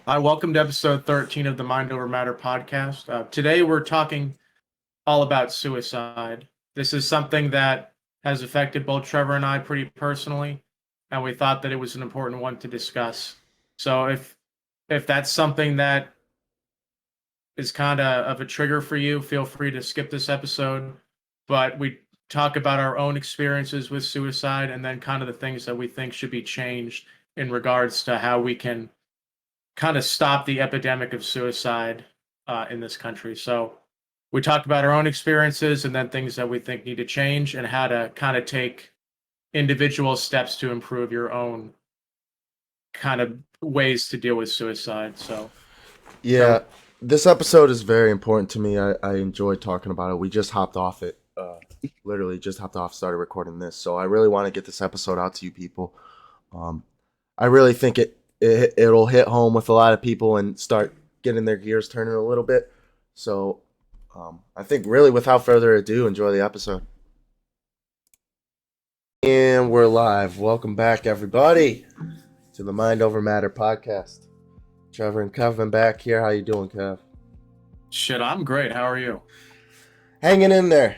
Hi, welcome to episode 13 of the Mind Over Matter podcast. Today we're talking all about suicide. This is something that has affected both Trevor and I pretty personally, and we thought that it was an important one to discuss. So if that's something that is kind of a trigger for you, feel free to skip this episode. But we talk about our own experiences with suicide and then kind of the things that we think should be changed in regards to how we can kind of stop the epidemic of suicide in this country. So we talked about our own experiences and then things that we think need to change and how to kind of take individual steps to improve your own kind of ways to deal with suicide. So, Yeah, Trevor, this episode is very important to me. I enjoy talking about it. We just hopped off it. Literally just hopped off, started recording this. So I really want to get this episode out to you people. Um, I really think it'll hit home with a lot of people and start getting their gears turning a little bit. So I think really without further ado, enjoy the episode. And we're live. Welcome back, everybody, to the Mind Over Matter podcast. Trevor and Kevin back here. How you doing, Kev? shit, I'm great. How are you? Hanging in there.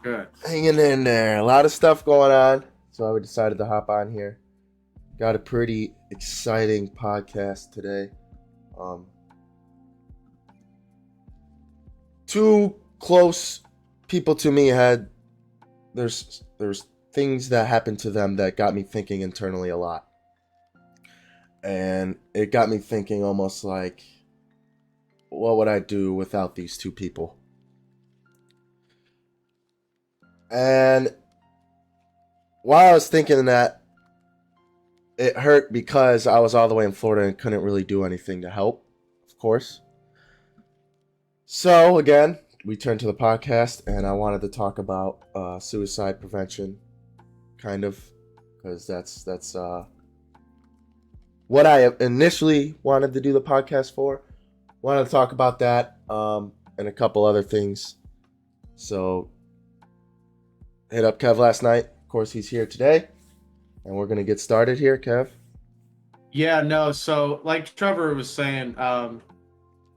Good. Hanging in there. A lot of stuff going on. So I decided to hop on here. Got a pretty exciting podcast today. Um, Two close people to me had there's things that happened to them that got me thinking internally a lot. And it got me thinking almost like, what would I do without these two people? And while I was thinking that, it hurt because I was all the way in Florida and couldn't really do anything to help, of course. So again, we turned to the podcast, and I wanted to talk about suicide prevention, kind of, because that's what I initially wanted to do the podcast for. Wanted to talk about that and a couple other things. So hit up Kev last night. Of course, he's here today, and we're gonna get started here, Kev. Yeah, no. So, like Trevor was saying,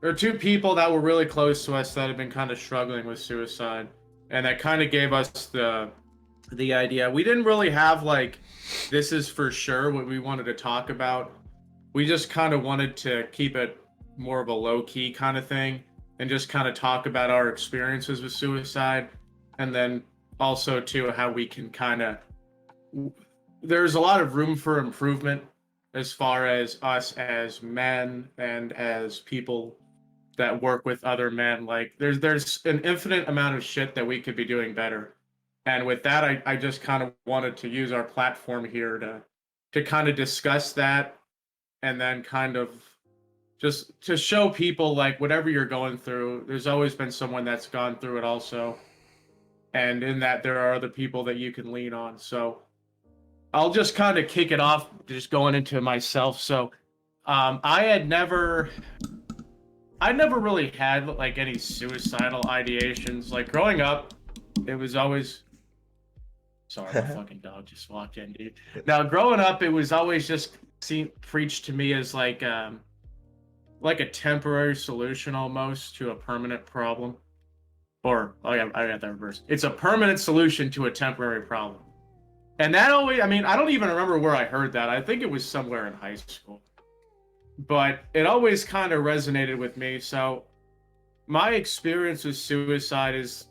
there are two people that were really close to us that have been kind of struggling with suicide, and that kind of gave us the idea. We didn't really have like this is for sure what we wanted to talk about. We just kind of wanted to keep it more of a low key kind of thing and just kind of talk about our experiences with suicide and then also too how we can kind of there's a lot of room for improvement as far as us as men and as people that work with other men. Like there's an infinite amount of shit that we could be doing better. And with that, I just kind of wanted to use our platform here to kind of discuss that and then kind of just to show people like whatever you're going through, there's always been someone that's gone through it also. And in that there are other people that you can lean on. So I'll just kind of kick it off, just going into myself. So I had never I never really had like any suicidal ideations. Like growing up, it was always sorry, my fucking dog just walked in, dude. Now growing up, it was always just preached to me as like a temporary solution almost to a permanent problem. Or I got that reversed. It's a permanent solution to a temporary problem. And that always, I mean, I don't even remember where I heard that. I think it was somewhere in high school. But it always kind of resonated with me. So my experience with suicide is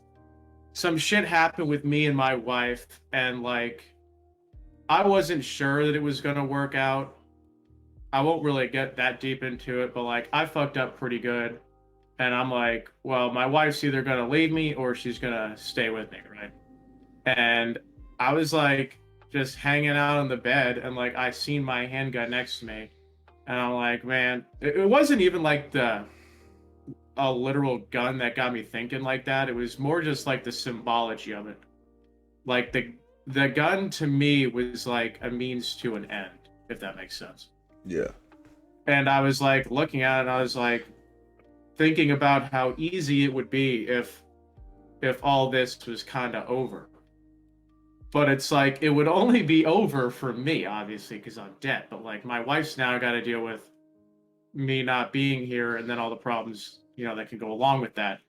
some shit happened with me and my wife, and like I wasn't sure that it was gonna work out. I won't really get that deep into it, but like I fucked up pretty good. And I'm like, well, my wife's either gonna leave me or she's gonna stay with me, right? And I was like just hanging out on the bed and like I seen my handgun next to me. And I'm like, man, it wasn't even like the a literal gun that got me thinking like that. It was more just like the symbology of it. Like the gun to me was like a means to an end, if that makes sense. Yeah. And I was like looking at it and I was like thinking about how easy it would be if all this was kind of over. But it's like it would only be over for me, obviously, because I'm dead. But like my wife's now got to deal with me not being here and then all the problems, that can go along with that.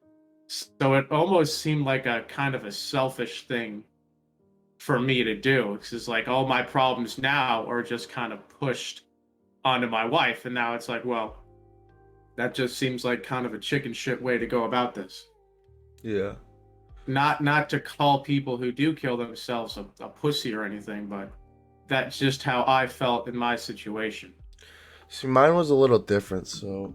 So it almost seemed like a kind of a selfish thing for me to do. It's like all my problems now are just kind of pushed onto my wife. And now it's like, well, that just seems like kind of a chicken shit way to go about this. Yeah. Not to call people who do kill themselves a pussy or anything, but that's just how I felt in my situation. See, mine was a little different. So,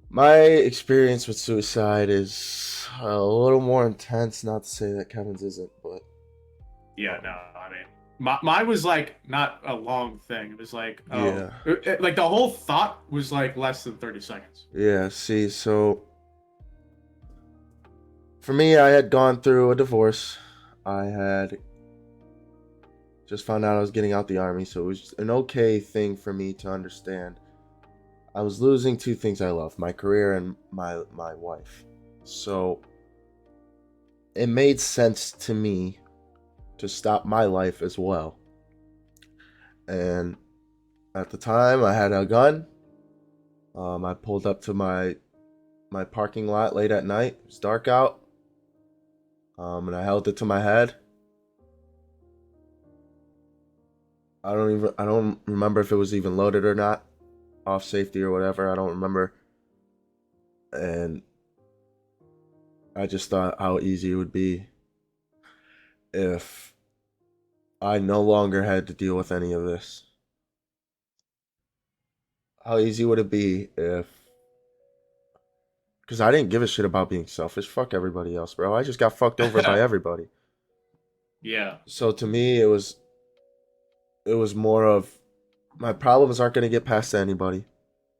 my experience with suicide is a little more intense. Not to say that Kevin's isn't, but Yeah, no, I mean, mine was like not a long thing. It was like, yeah, like the whole thought was like less than 30 seconds. yeah. See, so for me, I had gone through a divorce. I had just found out I was getting out the army, so it was an okay thing for me to understand. I was losing two things I love: my career and my wife. So it made sense to me to stop my life as well. And at the time, I had a gun. I pulled up to my parking lot late at night. It was dark out. And I held it to my head. I don't remember if it was even loaded or not, off safety or whatever. I don't remember. And I just thought how easy it would be if I no longer had to deal with any of this. How easy would it be if, because I didn't give a shit about being selfish. Fuck everybody else, bro. I just got fucked over by everybody. Yeah. So to me, it was more of my problems aren't going to get past to anybody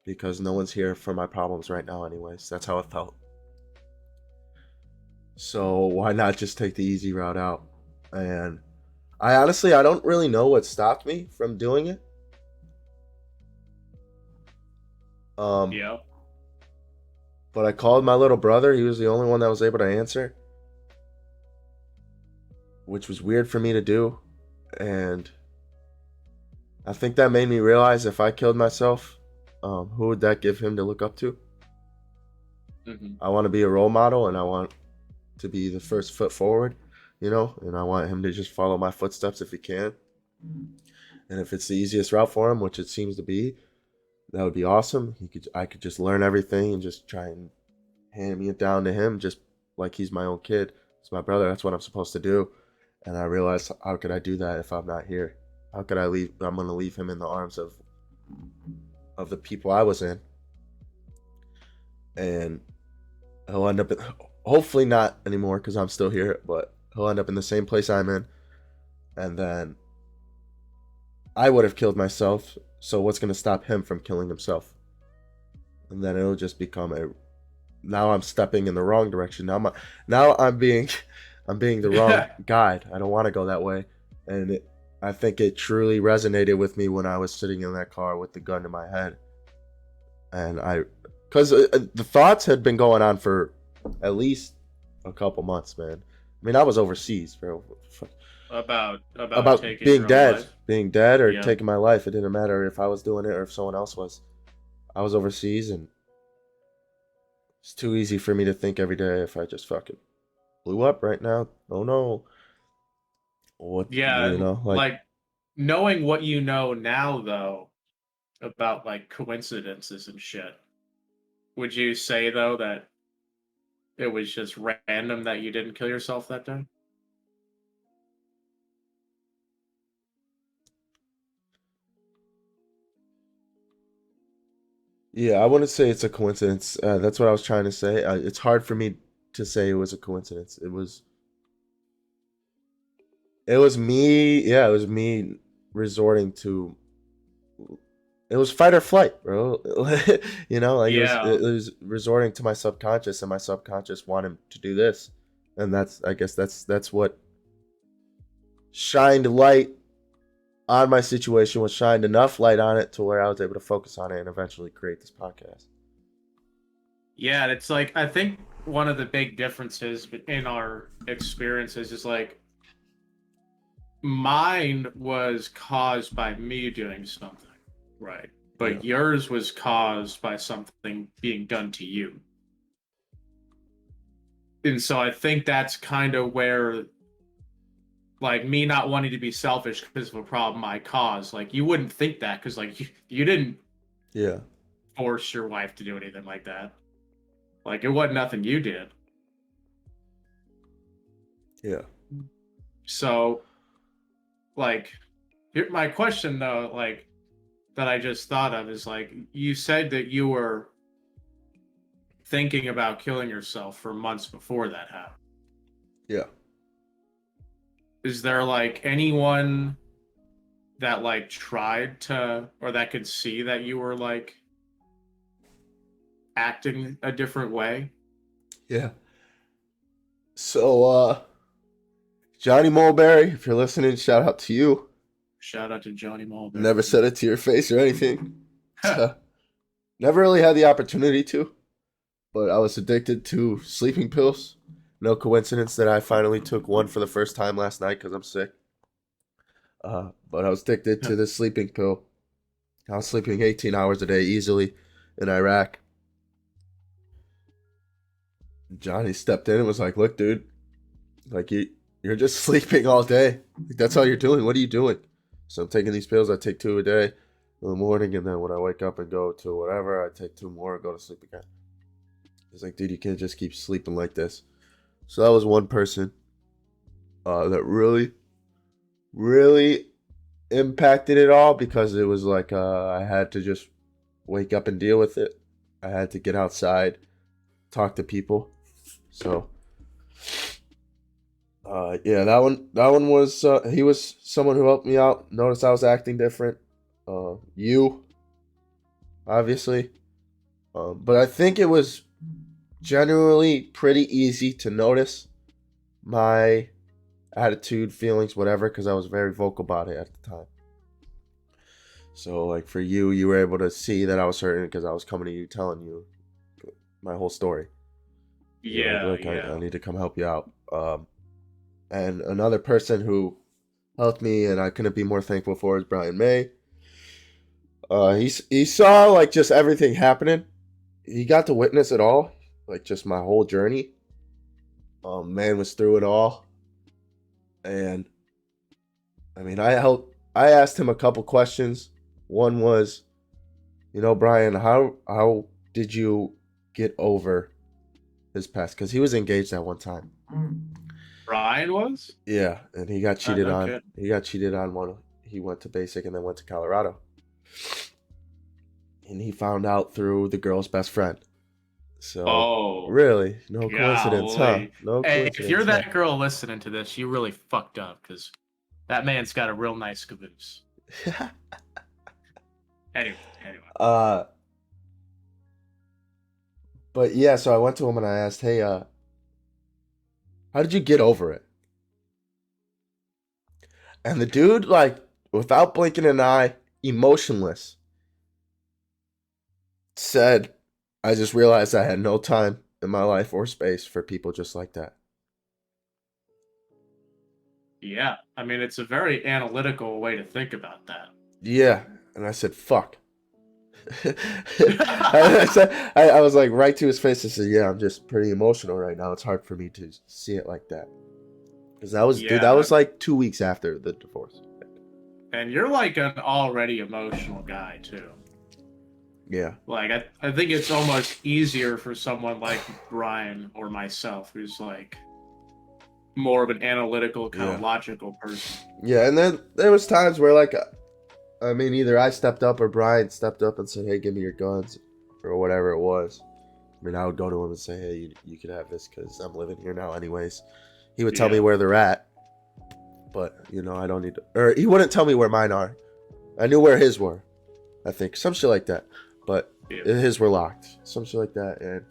because no one's here for my problems right now anyways. That's how it felt. So why not just take the easy route out? And I don't really know what stopped me from doing it. Um Yeah. but I called my little brother. He was the only one that was able to answer, which was weird for me to do. And I think that made me realize if I killed myself, who would that give him to look up to? Hmm. I want to be a role model and I want to be the first foot forward, and I want him to just follow my footsteps if he can. And if it's the easiest route for him, which it seems to be, that would be awesome. I could just learn everything and just try and hand me it down to him just like he's my own kid. It's my brother. That's what I'm supposed to do. And I realized, how could I do that if I'm not here? How could I leave? I'm going to leave him in the arms of the people I was in. And he'll end up hopefully not anymore because I'm still here, but he'll end up in the same place I'm in. And then I would have killed myself. So what's going to stop him from killing himself? And then it'll just become now I'm stepping in the wrong direction. Now I'm being the wrong guide. I don't want to go that way. And I think it truly resonated with me when I was sitting in that car with the gun to my head. And because the thoughts had been going on for at least a couple months, man. I mean, I was overseas, bro. About taking being your own dead, life. or Yeah. taking my life. It didn't matter if I was doing it or if someone else was. I was overseas, and it's too easy for me to think every day if I just fucking blew up right now. Oh no. What, Yeah, and like, like knowing what you know now though about like coincidences and shit. Would you say though that it was just random that you didn't kill yourself that day? yeah, I wouldn't say it's a coincidence. That's what I was trying to say. It's hard for me to say it was a coincidence. It was me. Yeah, it was me resorting to. It was fight or flight, bro. Like Yeah. it was resorting to my subconscious, and my subconscious wanted to do this, and I guess that's what shined light on my situation, was shined enough light on it to where I was able to focus on it and eventually create this podcast. Yeah, and it's like I think one of the big differences in our experiences is like mine was caused by me doing something. Right. Yeah. But yours was caused by something being done to you. And so I think that's kind of where, like, me not wanting to be selfish because of a problem I caused, like, you wouldn't think that because, like, you didn't Yeah. force your wife to do anything like that. Like, it wasn't nothing you did. Yeah. So, like, my question, though, like, that I just thought of is, like, you said that you were thinking about killing yourself for months before that happened. Yeah. Is there, like, anyone that, like, tried to, or that could see that you were, like, acting a different way? Yeah. So, Johnny Mulberry, if you're listening, shout out to you. Shout out to Johnny Mulberry. Never said it to your face or anything. Never really had the opportunity to, but I was addicted to sleeping pills. No coincidence that I finally took one for the first time last night because I'm sick. But I was addicted to this sleeping pill. I was sleeping 18 hours a day easily in Iraq. Johnny stepped in and was like, "Look, dude, like you're just sleeping all day. Like, that's all you're doing. What are you doing?" So I'm taking these pills. I take 2 a day in the morning, and then when I wake up and go to whatever, I take 2 more and go to sleep again. He's like, "Dude, you can't just keep sleeping like this." So that was one person that really impacted it all because it was like I had to just wake up and deal with it. I had to get outside, talk to people. So yeah, that one was he was someone who helped me out. Noticed I was acting different. You obviously, but I think it was generally pretty easy to notice my attitude, feelings, whatever, because I was very vocal about it at the time. So, like for you, you were able to see that I was hurting because I was coming to you, telling you my whole story. You're like, Yeah, look, yeah. I need to come help you out. And another person who helped me, and I couldn't be more thankful for, is Brian May. He saw like just everything happening. He got to witness it all, like just my whole journey. Man was through it all, and I mean, I asked him a couple questions. One was, Brian, how did you get over his past? Because he was engaged at one time. Brian was? Yeah, and he got cheated No on. kidding. He got cheated on when he went to basic and then went to Colorado. And he found out through the girl's best friend. So, Oh, really, no coincidence, huh? golly. No Hey, if you're coincidence, huh? that girl listening to this, you really fucked up because that man's got a real nice caboose. Anyway. uh, but yeah, so I went to him and I asked, "Hey, how did you get over it?" And the dude, like, without blinking an eye, emotionless, said, "I just realized I had no time in my life or space for people just like that." Yeah, I mean, it's a very analytical way to think about that. Yeah, and I said, "Fuck." I was like right to his face. I said, "Yeah, I'm just pretty emotional right now. It's hard for me to see it like that." Because that Yeah, was like 2 weeks after the divorce. and you're like an already emotional guy too. Yeah, Like I think it's almost easier for someone like Brian or myself, who's like more of an analytical, kind of yeah, logical person. yeah. And then there was times where like, I mean, either I stepped up or Brian stepped up and said, "Hey, give me your guns," or whatever it was. I mean, I would go to him and say, "Hey, you could have this because I'm living here now, anyways." He would tell me Yeah, where they're at, but I don't need to. Or he wouldn't tell me where mine are. I knew where his were. I think some shit like that, but yeah, his were locked. Some shit like that, and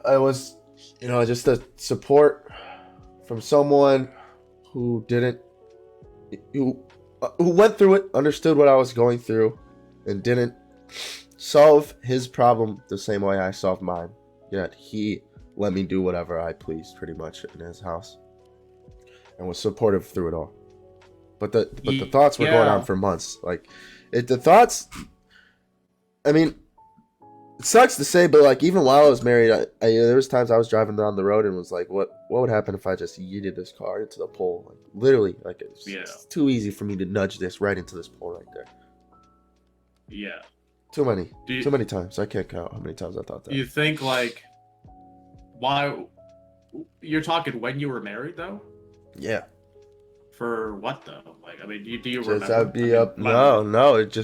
I was, just a support from someone who didn't, who went through it, understood what I was going through, and didn't solve his problem the same way I solved mine. Yet he let me do whatever I pleased, pretty much, in his house, and was supportive through it all. the thoughts were going on Yeah. for months. Like, the thoughts. I mean, it sucks to say, but like even while I was married, there was times I was driving down the road and was like, what would happen if I just yeeted this car into the pole? Like, literally, like Yeah. it's too easy for me to nudge this right into this pole right there. Yeah. Too many, Do you, too many times. I can't count how many times I thought that. you think like why you're talking when you were married though? Yeah, For what though? Like I mean, do you just remember? I'd I be mean, up. No, it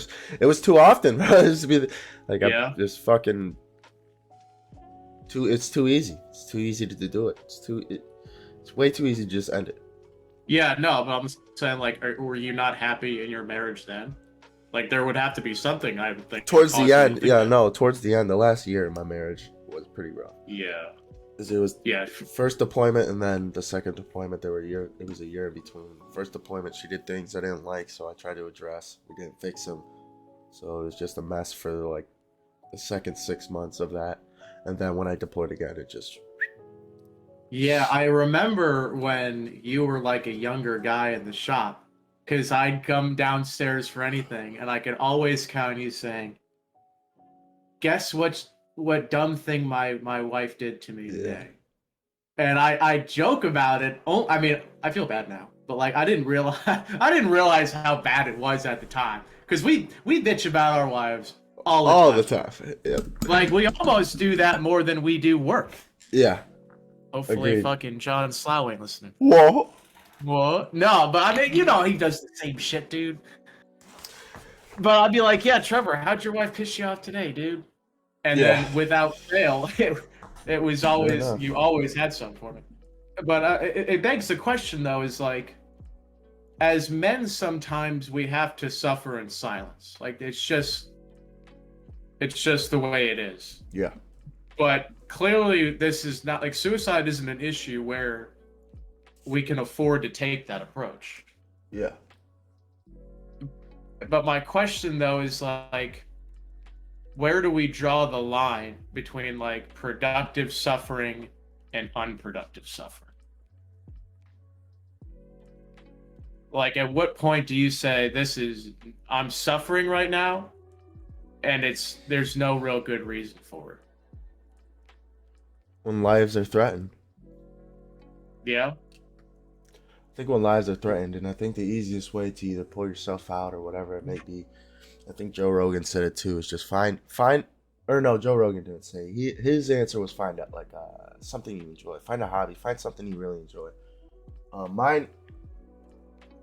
was too often, bro. It used to be like I'm yeah. just fucking too. It's too easy. It's too easy to do it. It's way too easy to just end it. Yeah, no, but I'm saying like were you not happy in your marriage then? Like there would have to be something I would think that Towards the caused you to end, think yeah, that. no, towards the end, the last year of my marriage was pretty rough. Yeah. 'Cause it was Yeah. first deployment and then the second deployment. It was a year in between. First deployment, she did things I didn't like, so I tried to address. We didn't fix them, so it was just a mess for like the second 6 months of that. And then when I deployed again, it just Yeah, I remember when you were like a younger guy in the shop, because I'd come downstairs for anything, and I could always count you saying, "Guess what dumb thing my wife did to me yeah, today." And I joke about it. Oh, I mean, I feel bad now, but like I didn't realize I didn't realize how bad it was at the time, because we bitch about our wives all the all time. the time. Yep. Like we almost do that more than we do work. Yeah, Hopefully, agreed. fucking John Slough ain't listening. Whoa. What? No, but I mean, you know, he does the same shit, dude. But I'd be like, yeah, Trevor, how'd your wife piss you off today, dude? And Yeah. then without fail, it was Fair always, enough. you always had some for me. But it begs the question, though, is like, as men, sometimes we have to suffer in silence. Like, it's just the way it is. Yeah. But clearly, this is not, like, suicide isn't an issue where we can afford to take that approach. Yeah. But my question though is like, where do we draw the line between like productive suffering and unproductive suffering? Like, at what point do you say I'm suffering right now, and there's no real good reason for it? When lives are threatened. Yeah. I think when lives are threatened, and I think the easiest way to either pull yourself out or whatever it may be, I think Joe Rogan said it too, is just or no, Joe Rogan didn't say. His answer was find out like something you enjoy, find a hobby, find something you really enjoy. Mine,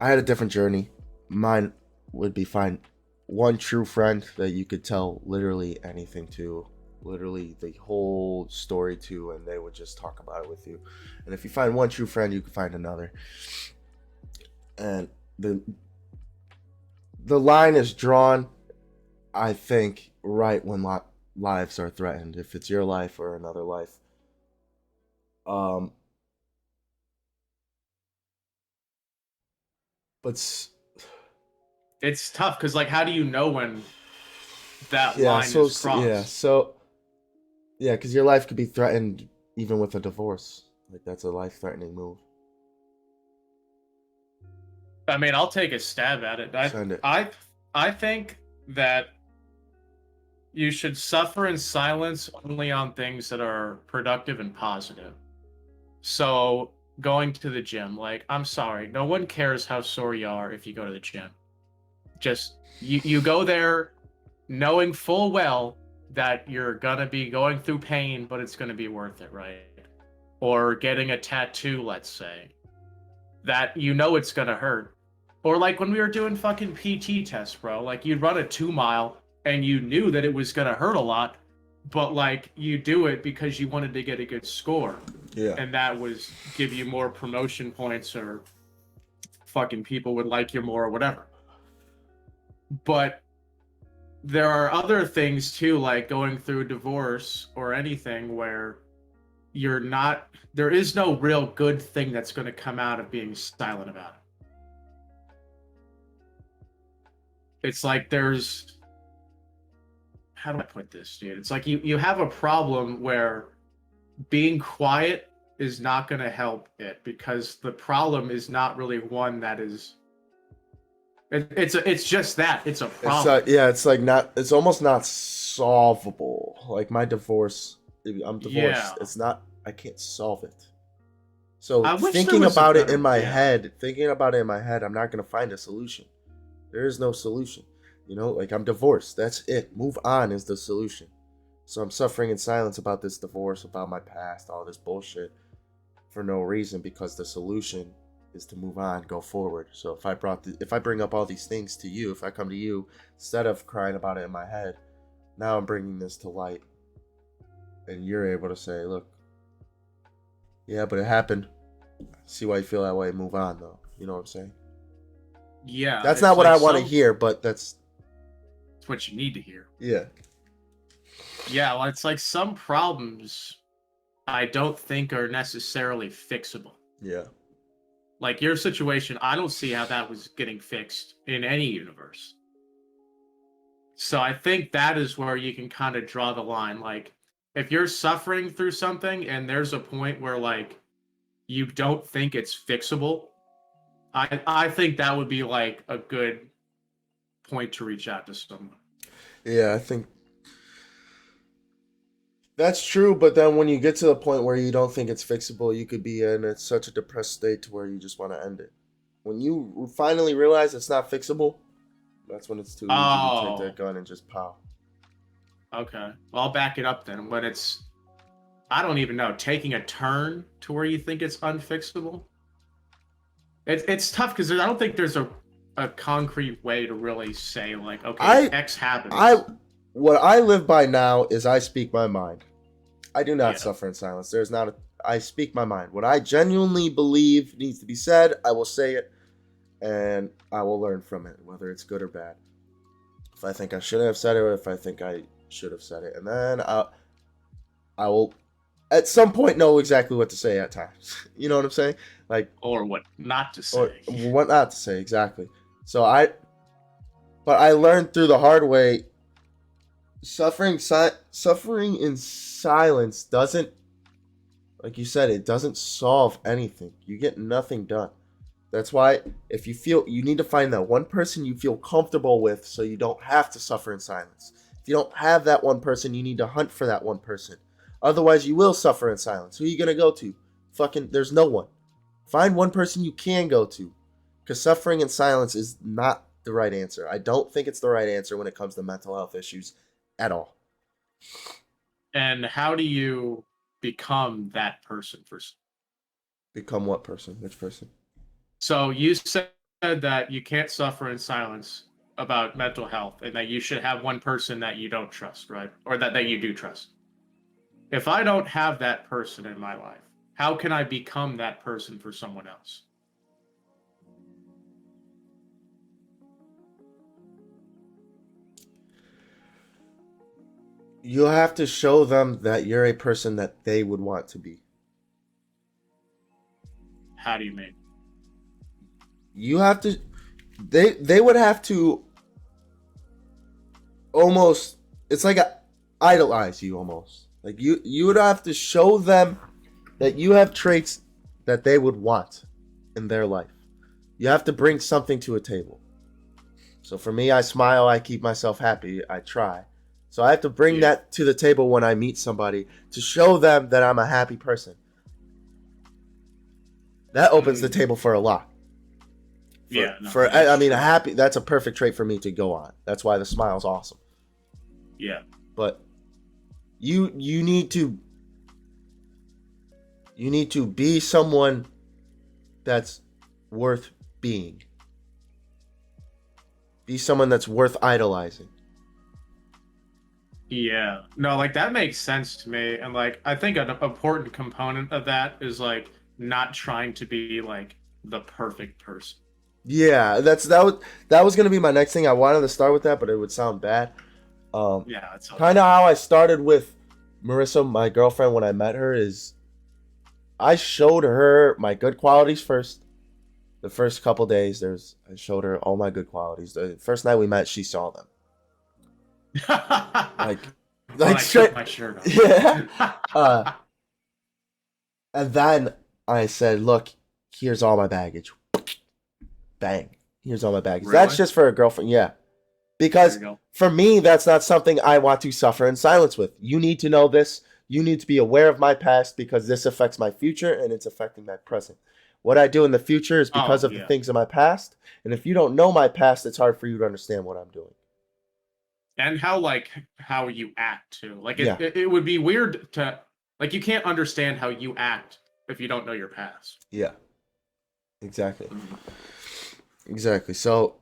I had a different journey. Mine would be find one true friend that you could tell literally anything to, literally the whole story to, and they would just talk about it with you. And if you find one true friend, you can find another. And the line is drawn, I think, right when lives are threatened, if it's your life or another life. But It's tough because like, how do you know when that yeah, line is crossed? because your life could be threatened even with a divorce. Like that's a life-threatening move. I mean, I'll take a stab at it. Send it. I think that you should suffer in silence only on things that are productive and positive. So, going to the gym, like, I'm sorry, no one cares how sore you are if you go to the gym. Just you go there knowing full well that you're gonna be going through pain, but it's gonna be worth it, right? Or getting a tattoo, let's say, that you know it's gonna hurt. Or like when we were doing fucking PT tests, bro, like you'd run a 2 mile and you knew that it was gonna hurt a lot, but like you do it because you wanted to get a good score. Yeah. And that was give you more promotion points, or fucking people would like you more or whatever. But there are other things too, like going through a divorce or anything where there is no real good thing that's going to come out of being silent about it. It's like how do I put this, dude? It's like you have a problem where being quiet is not going to help it, because the problem is not really one that is It's just that it's a It's problem. yeah, it's like not. It's almost not solvable. Like my divorce, I'm Yeah, divorced. It's not. I can't solve it. So I wish there thinking was a about it better. in my Yeah, head, I'm not gonna find a solution. There is no solution. Like I'm divorced. That's it. Move on is the solution. So I'm suffering in silence about this divorce, about my past, all this bullshit for no reason because the solution is to move on, go forward. So if I bring up all these things to you, if I come to you instead of crying about it in my head, now I'm bringing this to light, and you're able to say, "Look, yeah, but it happened. See why you feel that way. Move on, though." You know what I'm saying? yeah, That's not it's what like I want to hear, but it's what you need to hear. yeah, Yeah, well, it's like some problems I don't think are necessarily fixable. yeah, Like your situation, I don't see how that was getting fixed in any universe. So I think that is where you can kind of draw the line. Like if you're suffering through something and there's a point where like you don't think it's fixable, I think that would be like a good point to reach out to someone. yeah. I think that's true, but then when you get to the point where you don't think it's fixable, you could be in such a depressed state to where you just want to end it. When you finally realize it's not fixable, that's when it's too easy to take that Oh, gun and just pow. okay. Well, I'll back it up then. When it's, I don't even know, taking a turn to where you think it's unfixable. It's tough because I don't think there's a concrete way to really say like, okay, I X I happens. what I live by now is I speak my mind. I do not Yeah. suffer in silence. There's not a I speak my mind. What I genuinely believe needs to be said, I will say it and I will learn from it, whether it's good or bad. If I think I shouldn't have said it or if I think I should have said it. And then I will at some point know exactly what to say at times. You know what I'm saying? Like Or what not to or say. what not to say exactly. So but I learned through the hard way suffering in silence doesn't, like you said, it doesn't solve anything. You get nothing done. That's why if you feel, you need to find that one person you feel comfortable with so you don't have to suffer in silence. If you don't have that one person, you need to hunt for that one person. Otherwise, you will suffer in silence. Who are you going to go to? Fucking, there's no one. Find one person you can go to. Because suffering in silence is not the right answer. I don't think it's the right answer when it comes to mental health issues at all. And how do you become that person for? Become what person? Which person? So you said that you can't suffer in silence about mental health and that you should have one person that you don't trust, right? Or that you do trust. If I don't have that person in my life, how can I become that person for someone else? You'll have to show them that you're a person that they would want to be. How do you mean? You have to they would have to almost, it's like idolize you almost. Like you would have to show them that you have traits that they would want in their life. You have to bring something to a table. So for me, I smile, I keep myself happy, I try. So I have to bring Yeah. that to the table when I meet somebody to show them that I'm a happy person. That opens the table for a lot. Yeah. No, I that's mean, a true. happy, that's a perfect trait for me to go on. That's why the smile's awesome. Yeah. But you need to be someone that's worth being. Be someone that's worth idolizing. Yeah. No, like that makes sense to me. And like I think an important component of that is like not trying to be like the perfect person. Yeah, that was gonna be my next thing. I wanted to start with that, but it would sound bad. Yeah, it's okay. Kind of how I started with Marissa, my girlfriend, when I met her is I showed her my good qualities first. The first couple days, I showed her all my good qualities. The first night we met, she saw them. Like, When like I took straight, my shirt yeah. off. And then I said, "Look, here's all my baggage." Bang. Here's all my baggage. Really? That's just for a girlfriend. Yeah. There Because you go. for me, that's not something I want to suffer in silence with. You need to know this. You need to be aware of my past because this affects my future and it's affecting my present. What I do in the future is because Oh of the yeah. things in my past. And if you don't know my past, it's hard for you to understand what I'm doing. And how you act too. Like Yeah. it would be weird to like you can't understand how you act if you don't know your past. Yeah. Exactly. Mhm. Exactly. So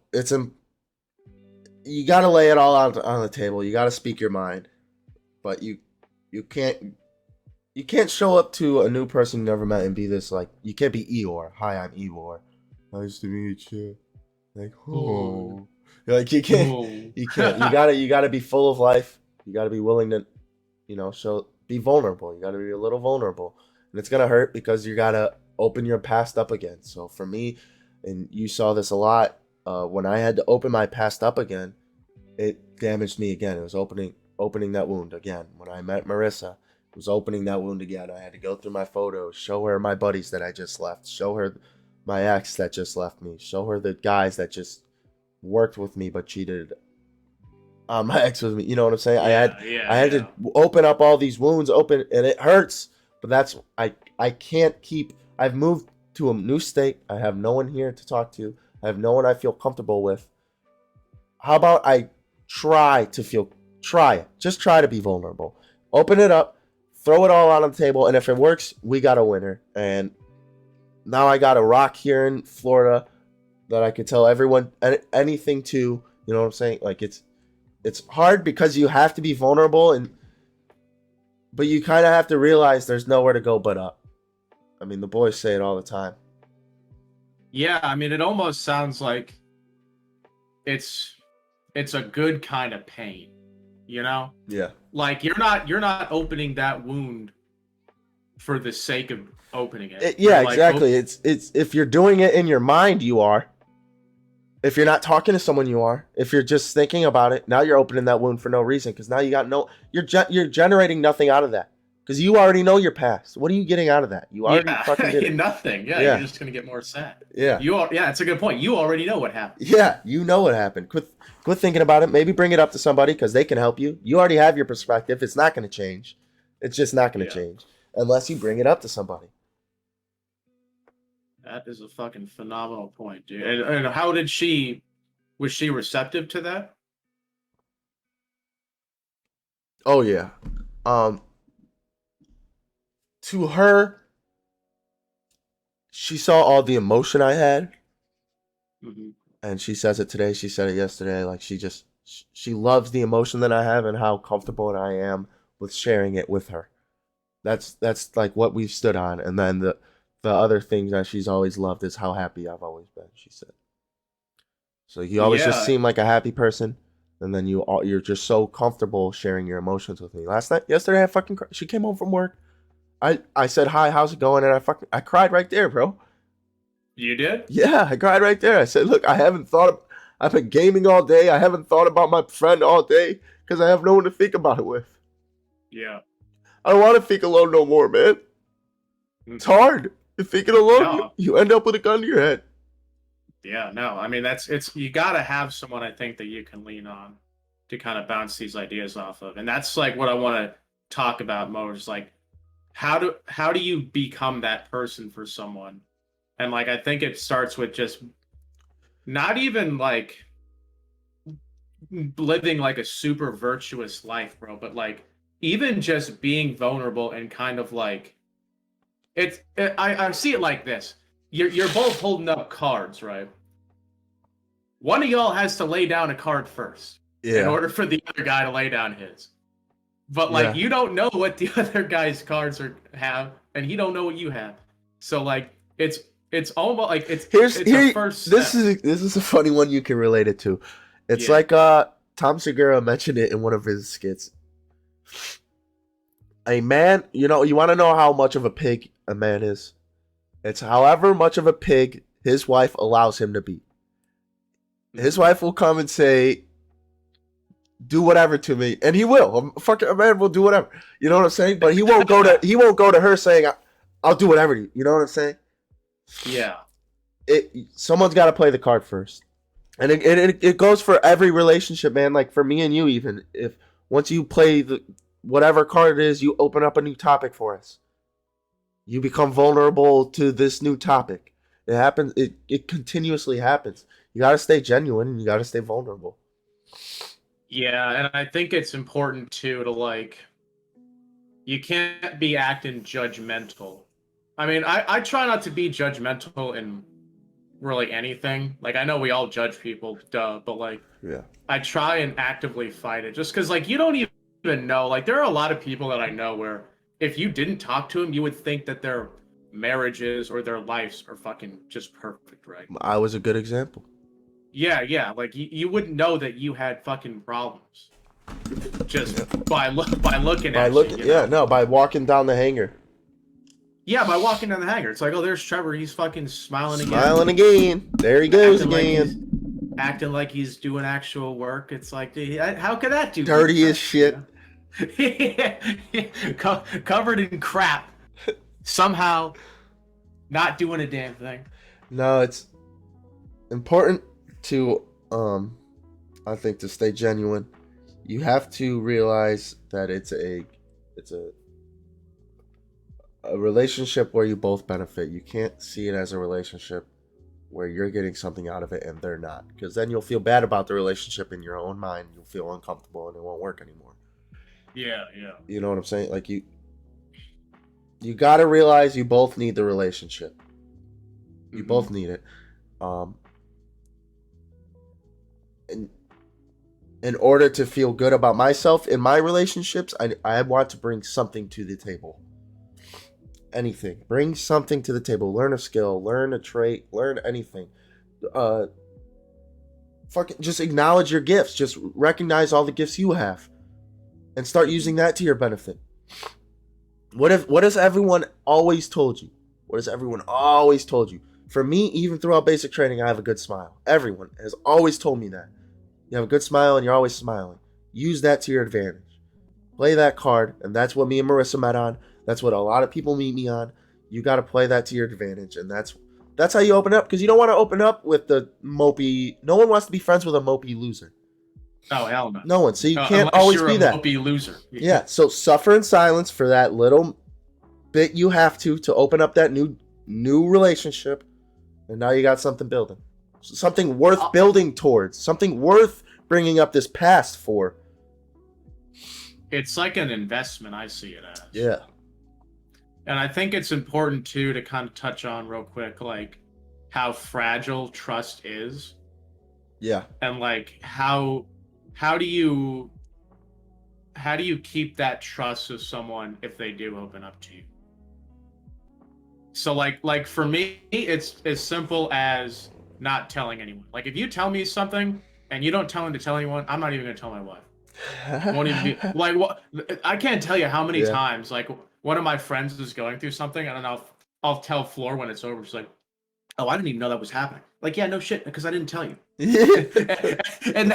you got to lay it all out on the table. You got to speak your mind, but you can't show up to a new person you never met and be this like you can't be Eeyore. Hi, I'm Eeyore. Nice to meet you. Like oh, like you can't Oh. you can't you gotta be full of life. You gotta be willing to be vulnerable. You gotta be a little vulnerable, and it's gonna hurt because you gotta open your past up again. So for me, and you saw this a lot when I had to open my past up again, it damaged me again. It was opening that wound again. When I met Marissa, it was opening that wound again. I had to go through my photos, show her my buddies that I just left, show her my ex that just left me, show her the guys that just worked with me but cheated on my ex with me. You know what I'm saying? I had to open up all these wounds, and it hurts. But that's I can't keep. I've moved to a new state. I have no one here to talk to. I have no one I feel comfortable with. How about I try it. Just try to be vulnerable. Open it up, throw it all out on the table, and if it works, we got a winner. And now I got a rock here in Florida that I could tell everyone anything to. You know what I'm saying? Like it's hard because you have to be vulnerable, but you kind of have to realize there's nowhere to go but up. I mean, the boys say it all the time. Yeah, I mean, it almost sounds like it's a good kind of pain, you know? Yeah. Like you're not opening that wound for the sake of opening it. Yeah, You're, like, exactly. It's if you're doing it in your mind, you are. If you're not talking to someone, you are. If you're just thinking about it, now you're opening that wound for no reason because now you got you're generating nothing out of that because you already know your past. What are you getting out of that? You already fucking did it. Nothing. Yeah, Yeah. you're just gonna get more sad. Yeah. Yeah, it's a good point. You already know what happened. Yeah, you know what happened. Quit thinking about it. Maybe bring it up to somebody because they can help you. You already have your perspective. It's not going to change. It's just not going to change unless you bring it up to somebody. That is a fucking phenomenal point, dude. And how did she? Was she receptive to that? Oh yeah. To her, she saw all the emotion I had, and she says it today. She said it yesterday. Like she loves the emotion that I have and how comfortable I am with sharing it with her. That's like what we've stood on. And then the other thing that she's always loved is how happy I've always been. She said. So you always just seem like a happy person, and then you're just so comfortable sharing your emotions with me. Yesterday, I fucking she came home from work. I said hi, how's it going? And I cried right there, bro. You did? Yeah, I cried right there. I said, look, I've been gaming all day. I haven't thought about my friend all day because I have no one to think about it with. Yeah. I don't want to think alone no more, man. It's hard. You're thinking alone, No. you end up with a gun to your head. Yeah, no. I mean, you gotta have someone I think that you can lean on to kind of bounce these ideas off of. And that's like what I want to talk about most. Like how do you become that person for someone? And like I think it starts with just not even like living like a super virtuous life, bro, but like even just being vulnerable and kind of like I see it like this. You're both holding up cards, right? One of y'all has to lay down a card first in order for the other guy to lay down his. But like you don't know what the other guy's cards have, and he don't know what you have. So like it's almost like it's a first step. This is a funny one you can relate it to. It's like Tom Segura mentioned it in one of his skits. A man, you want to know how much of a pig a man is? It's however much of a pig his wife allows him to be. His wife will come and say, do whatever to me, and he will. A man will do whatever. You know what I'm saying? But he won't go to her saying, I'll do whatever to you. You know what I'm saying? Yeah. Someone's got to play the card first. And it goes for every relationship, man. Like for me and you, even if once you play the whatever card it is, you open up a new topic for us. You become vulnerable to this new topic. It happens. It continuously happens. You got to stay genuine and you got to stay vulnerable. Yeah, and I think it's important too to like you can't be acting judgmental. I mean, I try not to be judgmental in really anything. Like I know we all judge people, duh, but like Yeah. I try and actively fight it just because like you don't even know. Like there are a lot of people that I know where if you didn't talk to them, you would think that their marriages or their lives are fucking just perfect, right? I was a good example. Yeah, yeah. Like you wouldn't know that you had fucking problems just by looking By at looking, you, yeah, no, by walking down the hangar, Yeah, by walking down the hangar. It's like, oh, there's Trevor. He's fucking smiling again. smiling again. There he goes Acting like again. acting like he's doing actual work. It's like, dude, how could that do? Dirty as shit. Covered in crap. Somehow not doing a damn thing. No, it's important to I think to stay genuine. You have to realize that it's a relationship where you both benefit. You can't see it as a relationship where you're getting something out of it and they're not, because then you'll feel bad about the relationship in your own mind. You'll feel uncomfortable and it won't work anymore. Yeah, yeah. You know what I'm saying? Like you got to realize you both need the relationship. You both need it. In order to feel good about myself in my relationships, I want to bring something to the table. Anything. Bring something to the table. Learn a skill, learn a trait, learn anything. Fucking just acknowledge your gifts. Just recognize all the gifts you have and start using that to your benefit. What has everyone always told you? What has everyone always told you? For me, even throughout basic training, I have a good smile. Everyone has always told me that. You have a good smile and you're always smiling. Use that to your advantage. Play that card, and that's what me and Marissa met on. That's what a lot of people meet me on. You got to play that to your advantage, and that's how you open up, because you don't want to open up with the mopey. No one wants to be friends with a mopey loser. Oh, hell no. No one. So you can't always be that. Mopey loser. Yeah. So suffer in silence for that little bit you have to open up that new relationship, and now you got something building, something worth building towards, something worth bringing up this past for. It's like an investment, I see it as. Yeah. And I think it's important too to kind of touch on real quick, like how fragile trust is. Yeah. And like how do you keep that trust with someone if they do open up to you? So like for me, it's as simple as not telling anyone. Like if you tell me something and you don't tell him to tell anyone, I'm not even gonna tell my wife. Won't even be like what I can't tell you how many times like one of my friends is going through something and then I'll tell Floor when it's over. She's like, "Oh, I didn't even know that was happening." Like, yeah, no shit, because I didn't tell you. and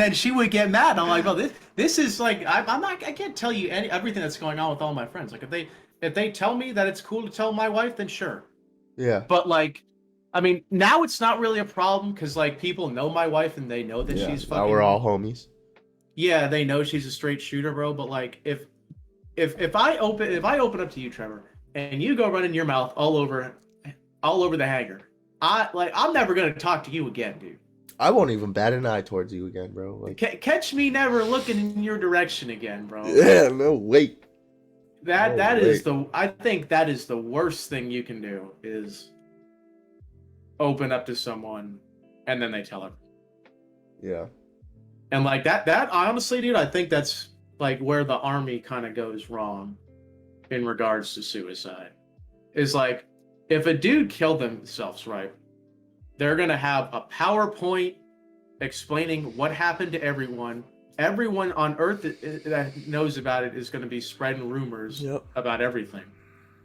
then she would get mad. I'm like, "Well, this is like I can't tell you everything that's going on with all my friends. Like if they tell me that it's cool to tell my wife, then sure." Yeah. But like, I mean, now it's not really a problem because like people know my wife and they know that she's fucking. Now we're all homies. Yeah, they know she's a straight shooter, bro. But like, if I open up to you, Trevor, and you go running your mouth all over the hangar, I'm never gonna talk to you again, dude. I won't even bat an eye towards you again, bro. Like, catch me never looking in your direction again, bro. Yeah, no wait. I think that is the worst thing you can do is open up to someone and then they tell her. Yeah. And like that honestly, dude, I think that's like where the army kind of goes wrong in regards to suicide. Is like if a dude killed themselves, right? They're gonna have a PowerPoint explaining what happened to everyone. Everyone on Earth that knows about it is going to be spreading rumors about everything.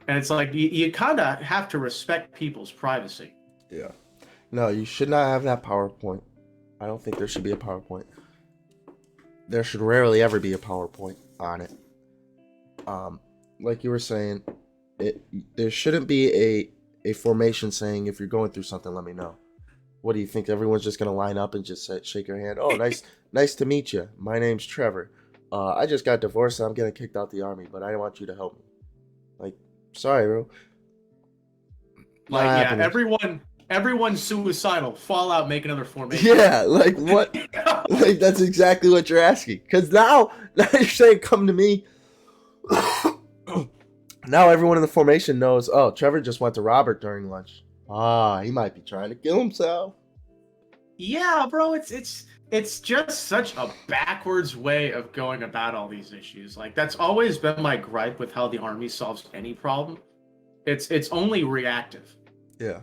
And it's like you kind of have to respect people's privacy. Yeah. No, you should not have that PowerPoint. I don't think there should be a PowerPoint. There should rarely ever be a PowerPoint on it. Like you were saying, there shouldn't be a formation saying if you're going through something, let me know. What do you think? Everyone's just gonna line up and just shake your hand? Oh, nice to meet you. My name's Trevor. I just got divorced and I'm getting kicked out the army, but I want you to help me. Like, sorry, bro. Not Like, yeah, happening. everyone's suicidal. Fall out, make another formation. Yeah, like what? Like that's exactly what you're asking. Because now you're saying come to me. Now everyone in the formation knows. Oh, Trevor just went to Robert during lunch. Ah, he might be trying to kill himself. Yeah, bro, it's just such a backwards way of going about all these issues. Like that's always been my gripe with how the army solves any problem. It's only reactive. Yeah.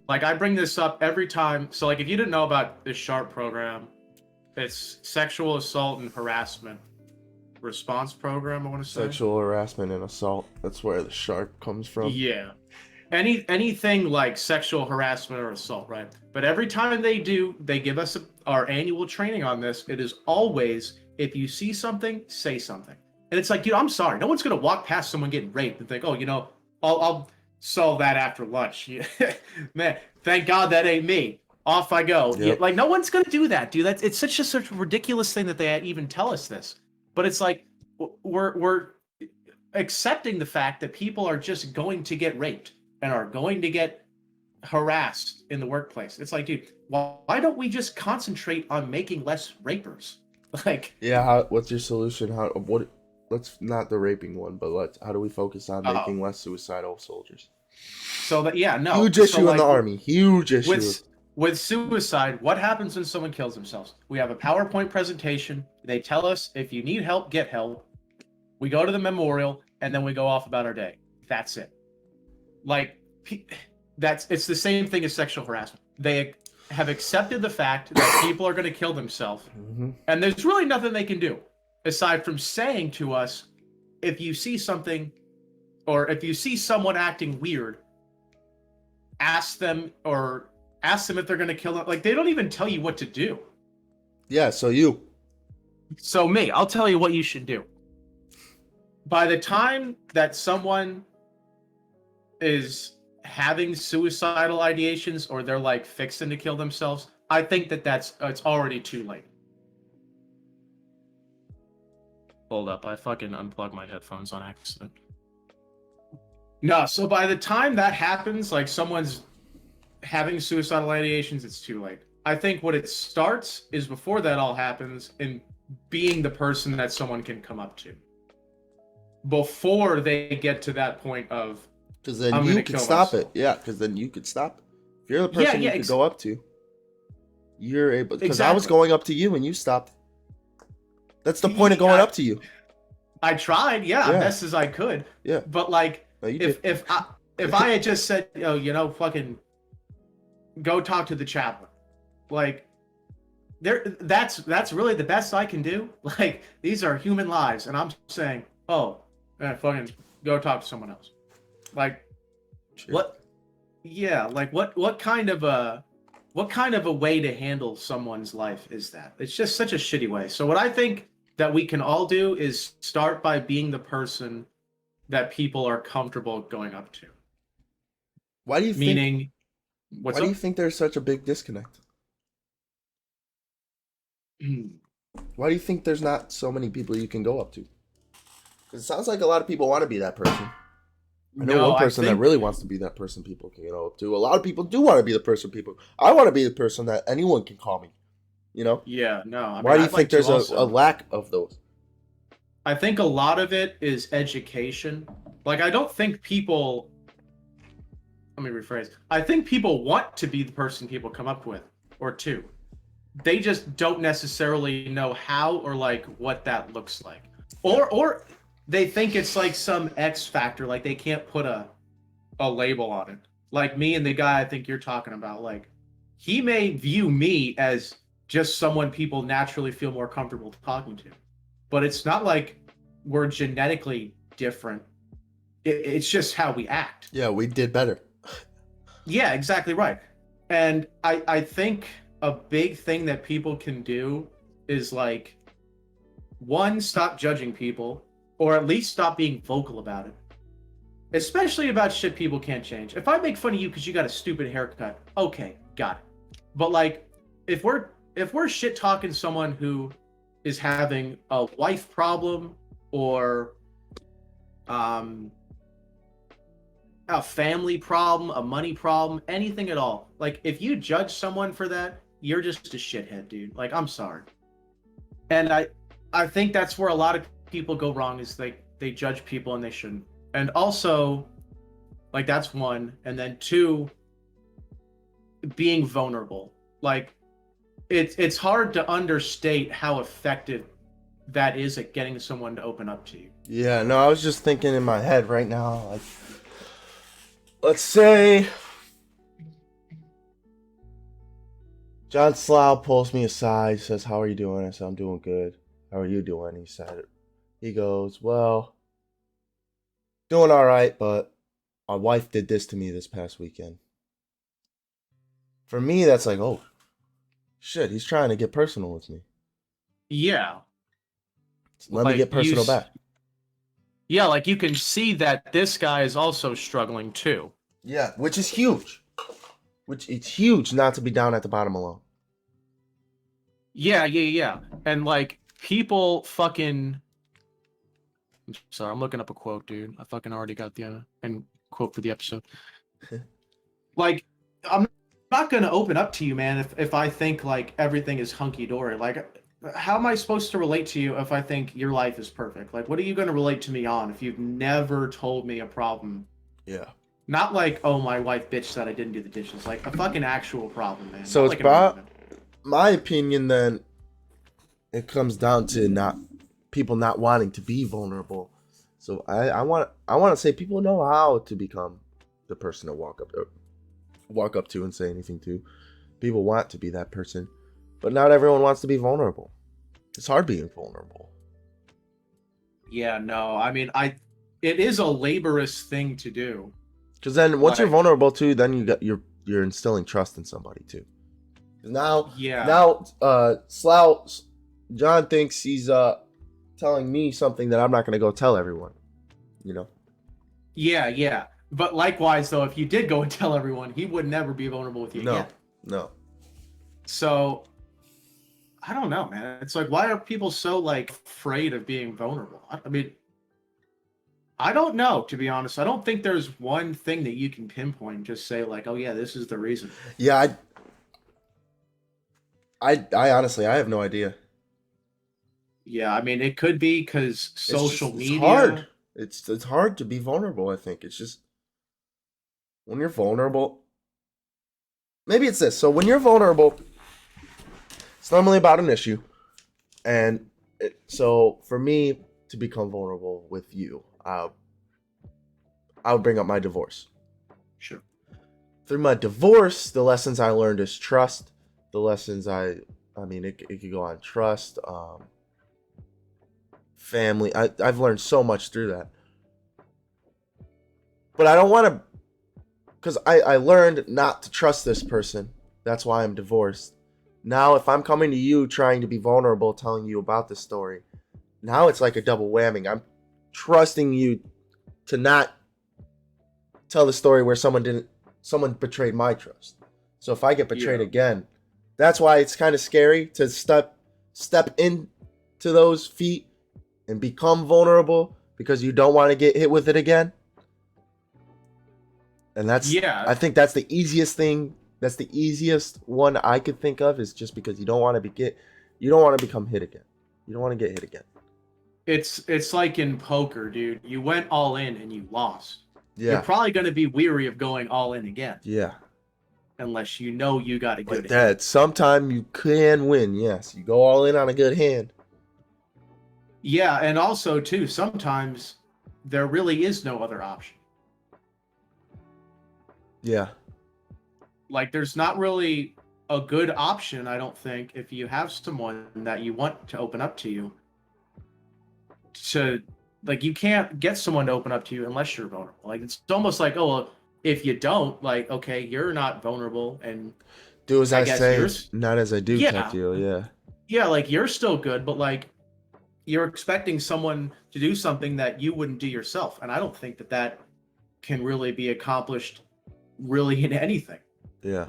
Like I bring this up every time. So like if you didn't know about this SHARP program, it's sexual assault and harassment response program, I want to say. Sexual harassment and assault. That's where the shark comes from. Yeah. Anything like sexual harassment or assault, right? But every time they do, they give us our annual training on this. It is always, if you see something, say something. And it's like, dude, I'm sorry. No one's gonna walk past someone getting raped and think, oh, I'll solve that after lunch. Man, thank God that ain't me. Off I go. Yep. Like no one's gonna do that, dude. It's such a ridiculous thing that they even tell us this. But it's like we're accepting the fact that people are just going to get raped and are going to get harassed in the workplace. It's like, dude, why don't we just concentrate on making less rapers? Like, yeah. What's your solution? What? Let's not the raping one, but how do we focus on making less suicidal soldiers? So that yeah, no. Huge issue in the army. Huge issue. With suicide, what happens when someone kills themselves? We have a PowerPoint presentation. They tell us if you need help, get help. We go to the memorial, and then we go off about our day. That's it. Like, it's the same thing as sexual harassment. They have accepted the fact that people are going to kill themselves, and there's really nothing they can do aside from saying to us, if you see something, or if you see someone acting weird, ask them if they're going to kill them. Like, they don't even tell you what to do. Yeah, so me, I'll tell you what you should do. By the time that someone is having suicidal ideations or they're like fixing to kill themselves, I think it's already too late. Hold up, I fucking unplugged my headphones on accident. No, so by the time that happens, like someone's having suicidal ideations, it's too late. I think what it starts is before that all happens in being the person that someone can come up to. Before they get to that point of, because then you can stop it. Yeah, because then you could stop it. If you're the person you could go up to, you're able. Because I was going up to you and you stopped. That's the point of going up to you. I tried, best as I could. Yeah. But like, if I had just said, fucking go talk to the chaplain, like, that's really the best I can do. Like, these are human lives, and I'm saying, fucking go talk to someone else. Like, sure. What? Yeah, like what kind of a way to handle someone's life is that? It's just such a shitty way. So what I think that we can all do is start by being the person that people are comfortable going up to. Why do you think? Why do you think there's such a big disconnect? Why do you think there's not so many people you can go up to? Because it sounds like a lot of people want to be that person. I know one person that really wants to be that person people can go up to. A lot of people do want to be the person people. I want to be the person that anyone can call me. Yeah, no. Why do you think there's a lack of those? I think a lot of it is education. Like, I don't think people... Let me rephrase. I think people want to be the person people come up with, or to. They just don't necessarily know how or, like, what that looks like. Or they think it's, like, some X factor. Like, they can't put a label on it. Like, me and the guy I think you're talking about. Like, he may view me as just someone people naturally feel more comfortable talking to. But it's not like we're genetically different. It's just how we act. Yeah, we did better. Yeah, exactly right. And I think a big thing that people can do is, like, one, stop judging people, or at least stop being vocal about it. Especially about shit people can't change. If I make fun of you because you got a stupid haircut, okay, got it. But like, if we're shit talking someone who is having a wife problem or um a family problem, a money problem, anything at all, like if you judge someone for that, you're just a shithead, dude. Like, I'm sorry. And I think that's where a lot of people go wrong, is they judge people and they shouldn't. And also, like, that's one. And then two, being vulnerable. Like, it's hard to understate how effective that is at getting someone to open up to you. Yeah, no, I was just thinking in my head right now, like, let's say John Slough pulls me aside, says, "How are you doing?" I said, "I'm doing good. How are you doing?" He goes, "Well, doing all right, but my wife did this to me this past weekend." For me, that's like, oh, shit, he's trying to get personal with me. Yeah. Let me Like get personal back. yeah, like you can see that this guy is also struggling too. Yeah, which is huge. Which it's huge not to be down at the bottom alone. Yeah. And like people fucking sorry, I'm looking up a quote, dude. I fucking already got the and quote for the episode. Like, I'm not gonna open up to you, man, if I think like everything is hunky dory. Like, how am I supposed to relate to you if I think your life is perfect? Like, what are you gonna relate to me on if you've never told me a problem? Yeah. Not like, oh, my wife bitch said I didn't do the dishes. Like a fucking actual problem, man. So Not it's like an argument. my opinion then it comes down to not people not wanting to be vulnerable. So I want to say people know how to become the person to walk up to and say anything to. People want to be that person, but not everyone wants to be vulnerable. It's hard being vulnerable. Yeah, no. I mean, it is a laborious thing to do. Because then once you're Like, vulnerable too, then you're instilling trust in somebody too. yeah. Now Slough John thinks he's telling me something that I'm not gonna go tell everyone. You know? Yeah. But likewise, though, if you did go and tell everyone, he would never be vulnerable with you again. No. So, I don't know, man. It's like, why are people so, like, afraid of being vulnerable? I mean, I don't know, to be honest. I don't think there's one thing that you can pinpoint and just say, like, oh, yeah, this is the reason. Yeah, I honestly I have no idea. Yeah, I mean, it could be because social It's media. hard. It's hard to be vulnerable, I think. It's just when you're vulnerable. Maybe it's this. So when you're vulnerable, it's normally about an issue. And so for me to become vulnerable with you, I would bring up my divorce. Sure. Through my divorce, the lessons I learned is trust. The lessons I mean, it could go on trust, family. I've learned so much through that. But I don't want to, because I learned not to trust this person. That's why I'm divorced. Now, if I'm coming to you trying to be vulnerable, telling you about this story, now it's like a double whammy. I'm trusting you to not tell the story where someone betrayed my trust. So if I get betrayed again, that's why it's kind of scary to step into those feet and become vulnerable because you don't want to get hit with it again. And I think that's the easiest thing. That's the easiest one I could think of, is just because you don't want to become hit again. You don't want to get hit again. It's like in poker, dude. You went all in and you lost. Yeah. You're probably going to be weary of going all in again. Yeah. Unless you know you got a good hand. That sometime you can win. Yes, you go all in on a good hand. Yeah, and also too, sometimes there really is no other option. Yeah. Like, there's not really a good option, I don't think, if you have someone that you want to open up to you. Like, you can't get someone to open up to you unless you're vulnerable. Like, it's almost like, oh, well, if you don't, like, okay, you're not vulnerable, and do as I say, not as I do, type deal. Yeah. Yeah, like, you're still good, but like, you're expecting someone to do something that you wouldn't do yourself, and I don't think that can really be accomplished really in anything. Yeah.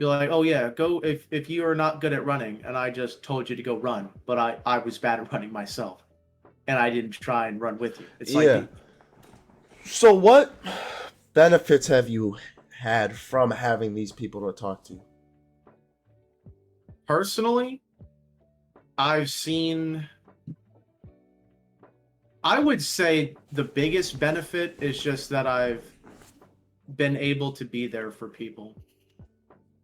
Be like, oh yeah, go if you are not good at running, and I just told you to go run, but I was bad at running myself, and I didn't try and run with you. It's like Yeah. So what benefits have you had from having these people to talk to? personally, I've seen. I would say the biggest benefit is just that I've been able to be there for people.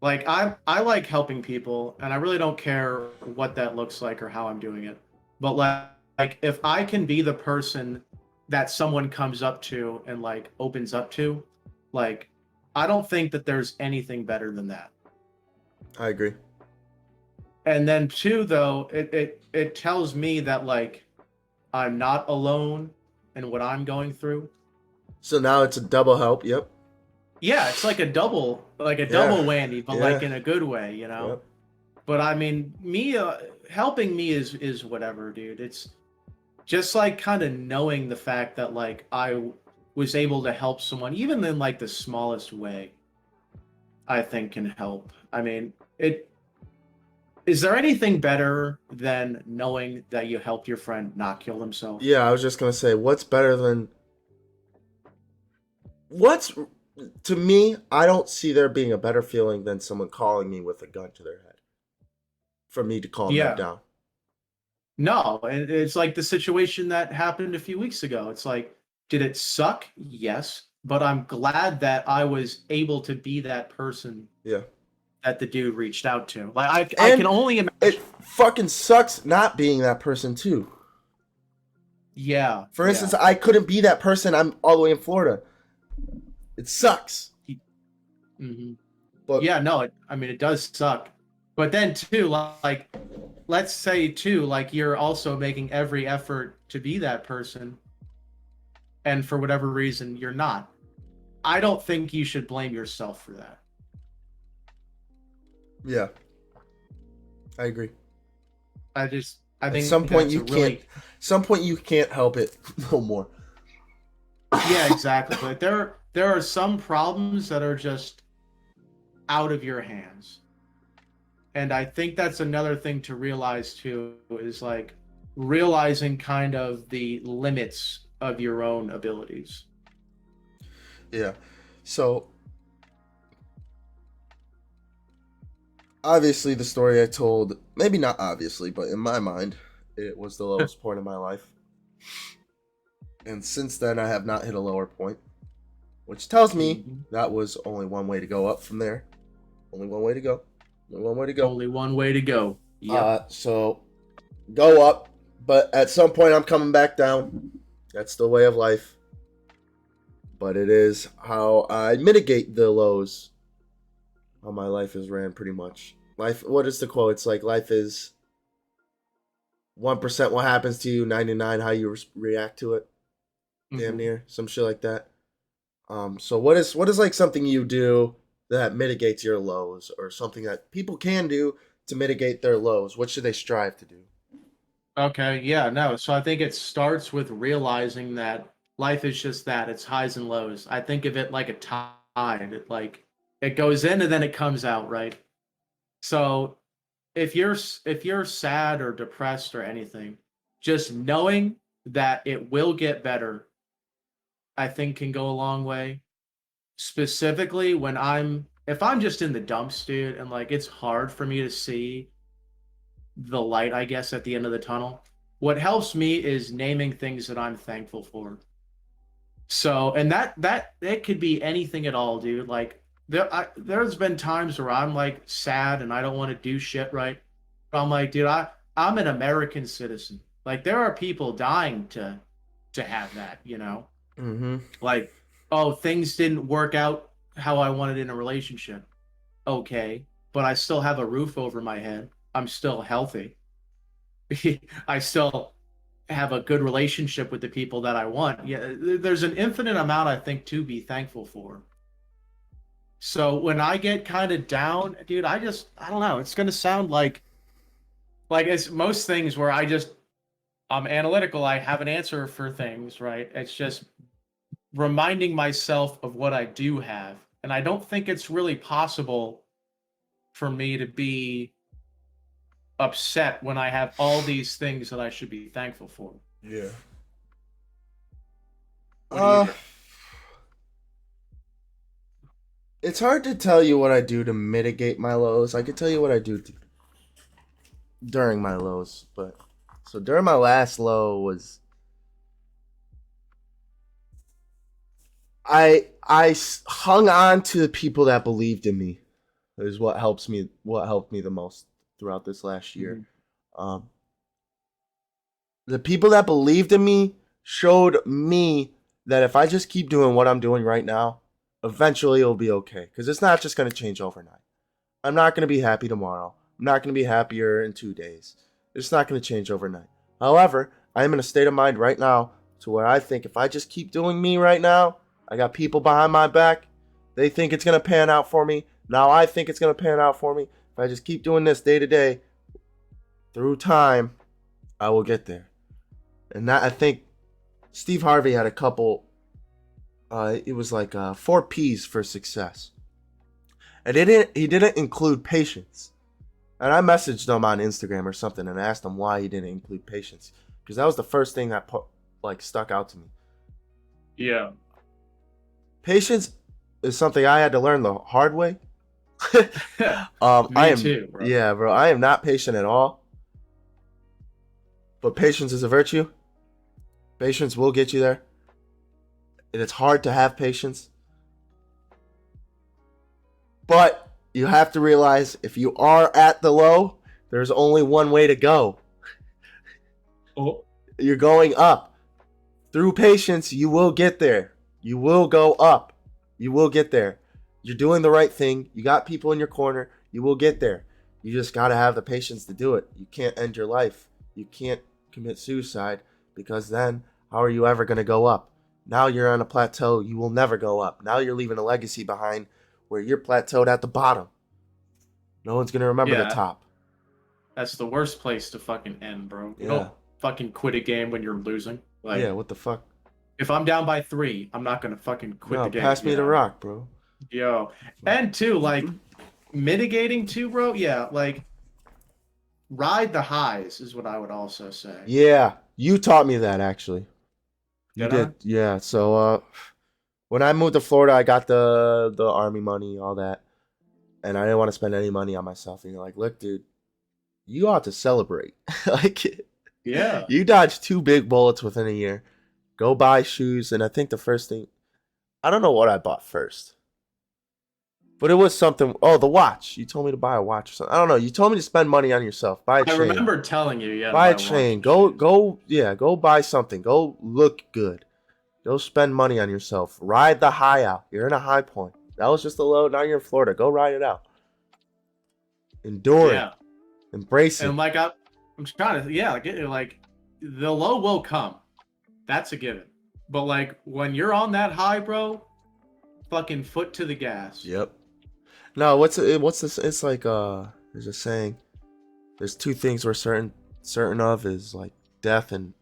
Like I like helping people, and I really don't care what that looks like or how I'm doing it. But like if I can be the person that someone comes up to and like opens up to, like I don't think that there's anything better than that. I agree. And then two, though, it tells me that like I'm not alone in what I'm going through. So now it's a double help. Yep. Yeah, it's like a Yeah. double whammy, but like Yeah. in a good way, you know. Yep. But I mean, me helping me is whatever, dude. It's just like kind of knowing the fact that like was able to help someone, even in like the smallest way, I think can help. I mean, it is there anything better than knowing that you helped your friend not kill himself? Yeah, I was just gonna say, what's better than what's to me? I don't see there being a better feeling than someone calling me with a gun to their head for me to calm them Yeah. down. No, and it's like the situation that happened a few weeks ago. It's like, did it suck? Yes, but I'm glad that I was able to be that person Yeah. that the dude reached out to. Like I can And only it imagine. fucking sucks not being that person too. Yeah, For yeah. instance, I couldn't be that person. I'm all the way in Florida. It sucks. Hmm. But Yeah, no, I mean it does suck. But then too, like let's say too, like you're also making every effort to be that person, and for whatever reason you're not. I don't think you should blame yourself for that. yeah, I agree. I At think some point that's you a can't. really Some point you can't help it no more. yeah, exactly. Like there are some problems that are just out of your hands. And I think that's another thing to realize too is like realizing kind of the limits of your own abilities. Yeah. So obviously the story I told, maybe not obviously, but in my mind, it was the lowest point of my life. And since then I have not hit a lower point, which tells me Mhm. that was only one way to go up from there. Only one way to go. Only one way to go. Only one way to go. Yep. So go up, but at some point I'm coming back down. That's the way of life. But it is how I mitigate the lows. How my life is ran pretty much. Life, what is the quote? It's like life is 1% what happens to you, 99 how you react to it. Damn Mhm. near some shit like that. So what is like something you do that mitigates your lows, or something that people can do to mitigate their lows? What should they strive to do? Okay, yeah, no. So I think it starts with realizing that life is just that. It's highs and lows. I think of it like a tide. It goes in and then it comes out, right? So if you're sad or depressed or anything, just knowing that it will get better, I think can go a long way. Specifically when if I'm just in the dumps, dude, and like it's hard for me to see the light, I guess, at the end of the tunnel. What helps me is naming things that I'm thankful for. So, and that it could be anything at all, dude. Like there's been times where I'm like sad and I don't want to do shit right. But I'm like, dude, I'm an American citizen. Like there are people dying to have that, you know? Mm-hmm. Like, oh, things didn't work out how I wanted in a relationship. Okay, but I still have a roof over my head. I'm still healthy. I still have a good relationship with the people that I want. Yeah, there's an infinite amount I think to be thankful for. So when I get kind of down, dude, I don't know. It's gonna sound like it's most things where I'm analytical. I have an answer for things, right? It's just reminding myself of what I do have, and I don't think it's really possible for me to be upset when I have all these things that I should be thankful for. Yeah. What do you think? It's hard to tell you what I do to mitigate my lows. I could tell you what I do during my lows, but so during my last low was hung on to the people that believed in me. Is what helped me the most throughout this last year. Mm-hmm. The people that believed in me showed me that if I just keep doing what I'm doing right now, eventually it'll be okay. Because it's not just going to change overnight. I'm not going to be happy tomorrow. I'm not going to be happier in 2 days. It's not going to change overnight. However, I am in a state of mind right now to where I think if I just keep doing me right now, I got people behind my back. They think it's going to pan out for me. Now I think it's going to pan out for me. If I just keep doing this day to day, through time, I will get there. And that, I think Steve Harvey had a couple, it was like 4 P's for success. And he didn't include patience. And I messaged him on Instagram or something and asked him why he didn't include patience. Because that was the first thing that stuck out to me. Yeah. Patience is something I had to learn the hard way. Me too, bro. Yeah, bro. I am not patient at all. But patience is a virtue. Patience will get you there. And it's hard to have patience. But you have to realize if you are at the low, there's only one way to go. Oh. You're going up. Through patience, you will get there. You will go up. You will get there. You're doing the right thing. You got people in your corner. You will get there. You just got to have the patience to do it. You can't end your life. You can't commit suicide because then how are you ever going to go up? Now you're on a plateau. You will never go up. Now you're leaving a legacy behind where you're plateaued at the bottom. No one's going to remember the top. That's the worst place to fucking end, bro. You Yeah. don't fucking quit a game when you're losing. Like, yeah, what the fuck? If I'm down by 3, I'm not going to fucking quit the game. Pass me the rock, bro. Yo. And too, like, mitigating too, bro. Yeah, like, ride the highs is what I would also say. Yeah, you taught me that, actually. You Did I? Yeah, so when I moved to Florida, I got the army money, all that. And I didn't want to spend any money on myself. And you're like, look, dude, you ought to celebrate. Like, yeah. You dodged 2 big bullets within a year. Go buy shoes. And I think the first thing, I don't know what I bought first. But it was something. Oh, the watch. You told me to buy a watch or something. I don't know. You told me to spend money on yourself. Buy a chain. I remember telling you, yeah. Buy a chain. Go buy something. Go look good. Go spend money on yourself. Ride the high out. You're in a high point. That was just a low. Now you're in Florida. Go ride it out. Endure it. Embrace it. And like I'm trying to, like the low will come. That's a given. But like when you're on that high, bro, fucking foot to the gas. Yep. No, what's this? It's like there's a saying. There's 2 things we're certain of is like death and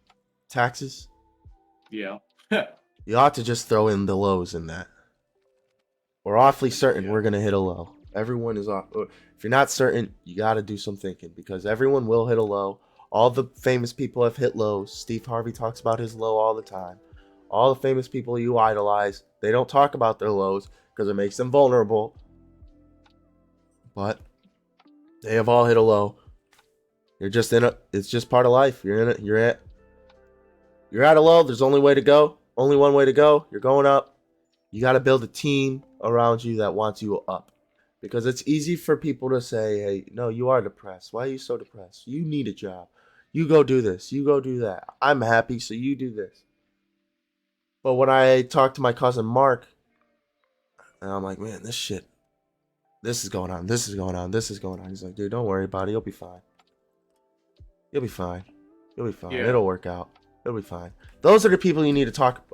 taxes. Yeah. You ought to just throw in the lows in that. We're awfully certain we're gonna hit a low. Everyone is off. If you're not certain, you got to do some thinking because everyone will hit a low. All the famous people have hit lows. Steve Harvey talks about his low all the time. All the famous people you idolize, they don't talk about their lows because it makes them vulnerable. But they have all hit a low. You're just in it. It's just part of life. You're in it. You're at a low. There's only way to go. Only one way to go. You're going up. You got to build a team around you that wants you up. Because it's easy for people to say, hey, no, you are depressed. Why are you so depressed? You need a job. You go do this. You go do that. I'm happy, so you do this. But when I talked to my cousin Mark, and I'm like, man, this is going on. This is going on. This is going on. He's like, dude, don't worry about it. You'll be fine. You'll be fine. You'll be fine. Yeah. It'll work out. It'll be fine. Those are the people you need to talk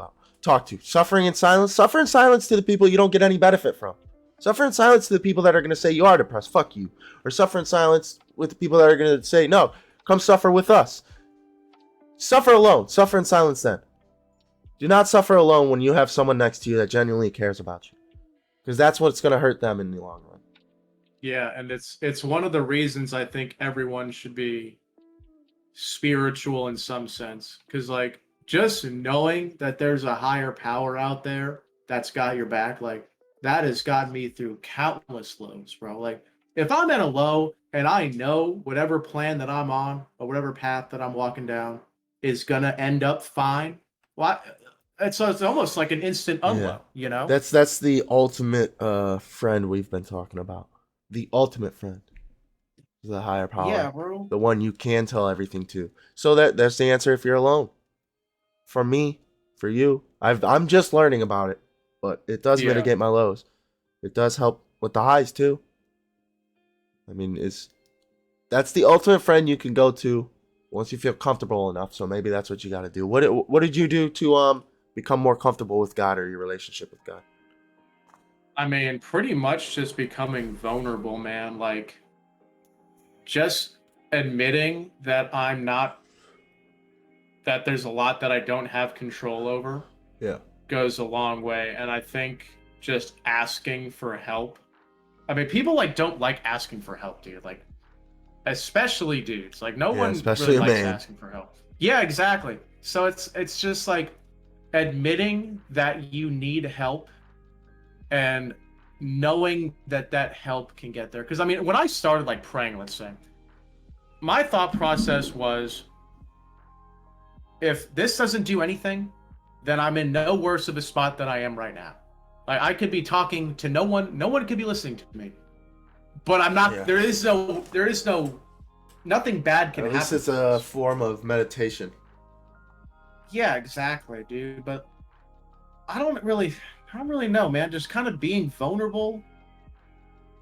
to. Suffering in silence. Suffer in silence to the people you don't get any benefit from. Suffer in silence to the people that are going to say you are depressed. Fuck you. Or suffer in silence with the people that are going to say, no, come suffer with us. Suffer alone. Suffer in silence then. Do not suffer alone when you have someone next to you that genuinely cares about you. Because that's what's going to hurt them in the long run. Yeah, and it's one of the reasons I think everyone should be spiritual in some sense, because like just knowing that there's a higher power out there that's got your back, like that has gotten me through countless lows, bro. Like if I'm at a low and I know whatever plan that I'm on or whatever path that I'm walking down is gonna end up fine, well, it's almost like an instant Yeah. unload, you know? That's the ultimate friend we've been talking about. The ultimate friend. The higher Yeah, power. bro. The one you can tell everything to. So that's the answer if you're alone. For me, for you, I'm just learning about it, but it does Yeah. mitigate my lows. It does help with the highs too. I mean, it's that's the ultimate friend you can go to once you feel comfortable enough. So maybe that's what you got to do. What did you do to become more comfortable with God or your relationship with God? I mean, pretty much just becoming vulnerable, man. Like just admitting that I'm not that there's a lot that I don't have control over Yeah. goes a long way. And I think just asking for help. I mean, people like don't like asking for help, dude. Like especially dudes. Like no Yeah, one really especially a likes man. asking for help. Yeah, exactly. So it's just like admitting that you need help and knowing that that help can get there. Because I mean, when I started like praying, let's say, my thought process was if this doesn't do anything, then I'm in no worse of a spot than I am right now. Like I could be talking to no one, no one could be listening to me. But I'm not Yeah. nothing bad can At least happen. it's a form of meditation. Yeah, exactly, dude. But I don't really I don't really know, man. Just kind of being vulnerable.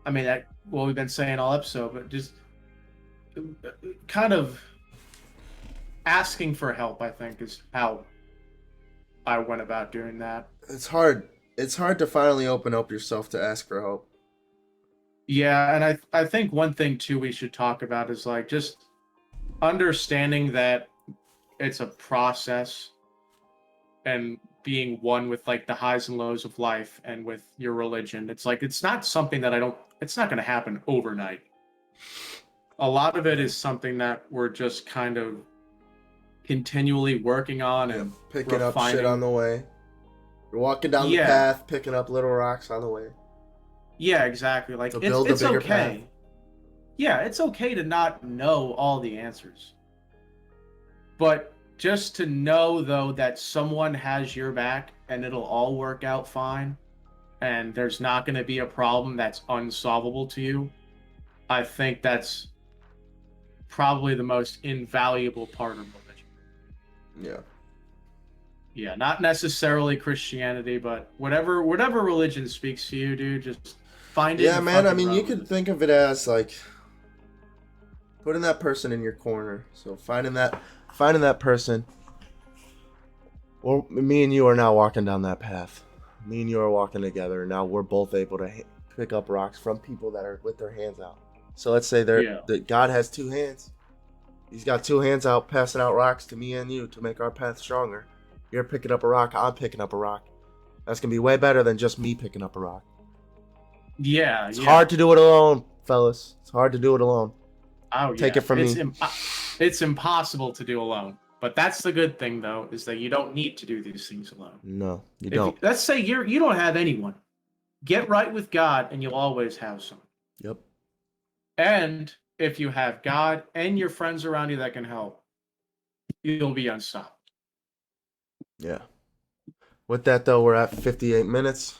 I mean, that well, we've been saying all episode, but just kind of asking for help, I think, is how I went about doing that. It's hard. It's hard to finally open up yourself to ask for help. Yeah, and I think one thing too we should talk about is like just understanding that it's a process and being one with like the highs and lows of life and with your religion. It's like it's not something that I don't it's not going to happen overnight. A lot of it Yeah. is something that we're just kind of continually working on Yep. and Picking up shit on refining. the way. You're walking down the Yeah. path, picking up little rocks on the way Yeah, exactly. Like to build a it's bigger path. okay. Yeah, it's okay to not know all the answers. But just to know though that someone has your back and it'll all work out fine and there's not going to be a problem that's unsolvable to you. I think that's probably the most invaluable part of religion. Yeah. Yeah, not necessarily Christianity, but whatever religion speaks to you, dude, just find it Yeah, and man. I fucking mean, you run with could it. think of it as like putting that person in your corner. So finding that person. Well, me and you are now walking down that path. Me and you are walking together. Now we're both able to pick up rocks from people that are with their hands out. So let's say Yeah. that God has two hands. He's got two hands out, passing out rocks to me and you to make our path stronger. You're picking up a rock. I'm picking up a rock. That's gonna be way better than just me picking up a rock. Yeah, It's yeah. hard to do it alone, fellas. It's hard to do it alone. Oh Take yeah. it from me. It's impossible to do alone. But that's the good thing though, is that you don't need to do these things alone. No, you If you, don't. let's say you don't have anyone, get right with God and you'll always have someone. Yep. And if you have God and your friends around you that can help, you'll be unstoppable. Yeah. With that though, we're at 58 minutes.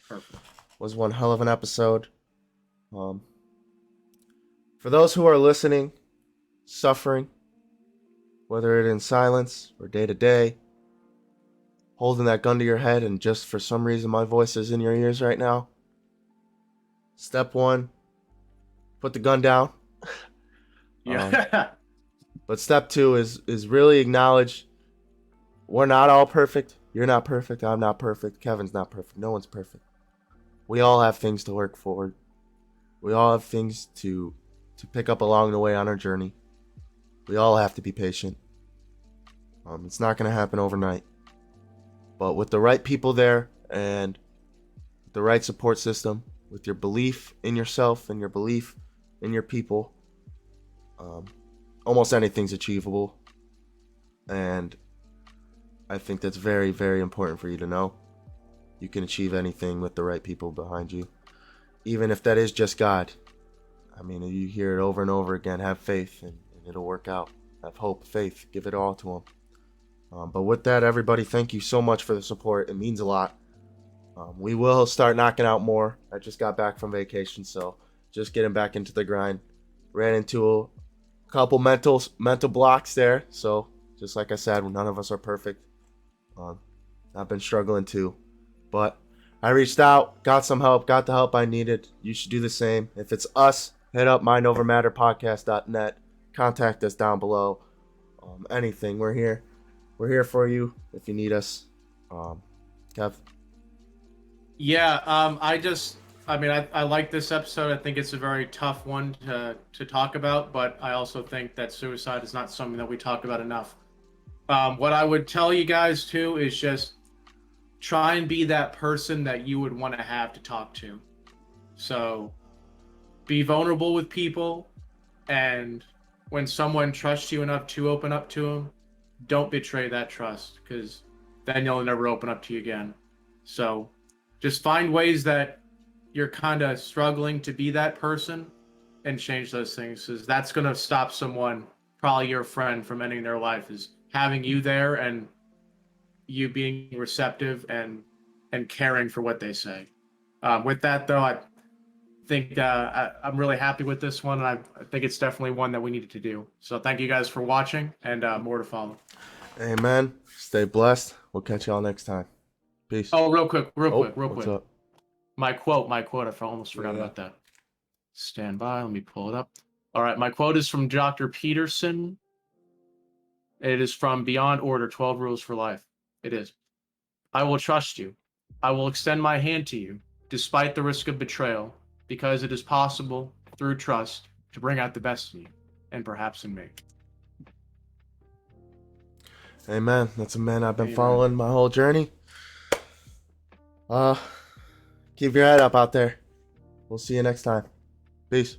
Perfect. Was one hell of an episode. Um, for those who are listening, suffering, whether it in silence or day to day, holding that gun to your head, and just for some reason my voice is in your ears right now. Step one, put the gun down. Yeah. But step two is really acknowledge we're not all perfect. You're not perfect. I'm not perfect. Kevin's not perfect. No one's perfect. We all have things to work forward. We all have things to pick up along the way on our journey. We all have to be patient. It's not going to happen overnight. But with the right people there and the right support system, with your belief in yourself and your belief in your people, almost anything's achievable. And I think that's very, very important for you to know. You can achieve anything with the right people behind you, even if that is just God. I mean, you hear it over and over again. Have faith, and it'll work out. Have hope, faith. Give it all to Him. But with that, everybody, thank you so much for the support. It means a lot. We will start knocking out more. I just got back from vacation, so just getting back into the grind. Ran into a couple mental blocks there. So just like I said, none of us are perfect. I've been struggling too, but I reached out, got some help, got the help I needed. You should do the same. If it's us, hit up mindovermatterpodcast.net. Contact us down below. Anything, we're here. We're here for you if you need us. Kev? Yeah, I like this episode. I think it's a very tough one to talk about, but I also think that suicide is not something that we talk about enough. What I would tell you guys too is just try and be that person that you would want to have to talk to. So be vulnerable with people, and when someone trusts you enough to open up to them, don't betray that trust, because then you'll never open up to you again. So just find ways that you're kind of struggling to be that person and change those things, because that's going to stop someone, probably your friend, from ending their life, is having you there and you being receptive and caring for what they say. With that, though, I think I'm really happy with this one, and I think it's definitely one that we needed to do. So thank you guys for watching, and more to follow. Amen. Stay blessed. We'll catch y'all next time. Peace. Oh, real quick. What's up? My quote. I almost forgot about that. Stand by. Let me pull it up. All right. My quote is from Dr. Peterson. It is from Beyond Order, 12 Rules for Life. It is: I will trust you. I will extend my hand to you, despite the risk of betrayal, because it is possible, through trust, to bring out the best in you, and perhaps in me. Amen. That's a man I've been following my whole journey. Keep your head up out there. We'll see you next time. Peace.